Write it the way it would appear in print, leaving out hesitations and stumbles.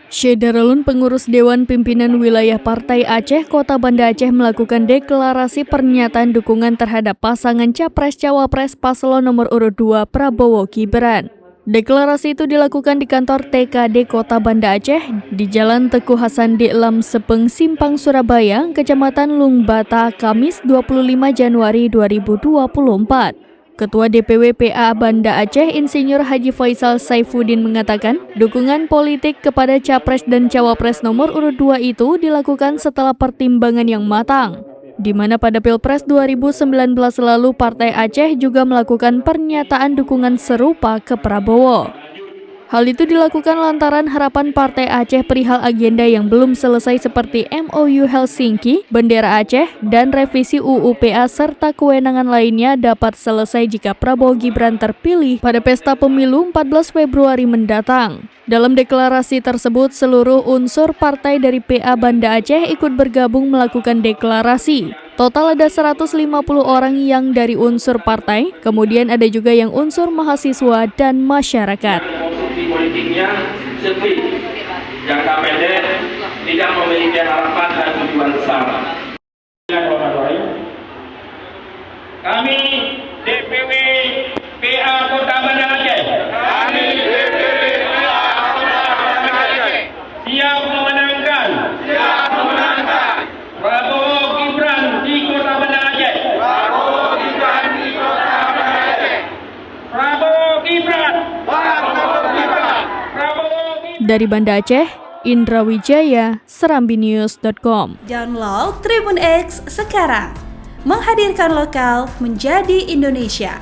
Syederalun, pengurus Dewan Pimpinan Wilayah Partai Aceh Kota Banda Aceh, melakukan deklarasi pernyataan dukungan terhadap pasangan Capres-Cawapres paslon nomor urut 2 Prabowo Gibran. Deklarasi itu dilakukan di kantor TKD Kota Banda Aceh di Jalan Teguh Hasan Diklam Sepeng, Simpang, Surabaya, Kecamatan Lungbata, Kamis 25 Januari 2024. Ketua DPW PA Banda Aceh Insinyur Haji Faisal Saifuddin mengatakan dukungan politik kepada Capres dan Cawapres nomor urut 2 itu dilakukan setelah pertimbangan yang matang, di mana pada Pilpres 2019 lalu Partai Aceh juga melakukan pernyataan dukungan serupa ke Prabowo. Hal itu dilakukan lantaran harapan Partai Aceh perihal agenda yang belum selesai seperti MOU Helsinki, bendera Aceh, dan revisi UU PA serta kewenangan lainnya dapat selesai jika Prabowo Gibran terpilih pada pesta pemilu 14 Februari mendatang. Dalam deklarasi tersebut, seluruh unsur partai dari PA Banda Aceh ikut bergabung melakukan deklarasi. Total ada 150 orang yang dari unsur partai, kemudian ada juga yang unsur mahasiswa dan masyarakat. Politiknya sepi, jangka pendek, tidak memiliki harapan dan tujuan besar. Kami DPW PA Kota Banda Aceh, siap memenangkan Prabowo Gibran di Kota Banda Aceh. Dari Banda Aceh, Indra Wijaya, serambinews.com. Download Tribun X sekarang, menghadirkan lokal menjadi Indonesia.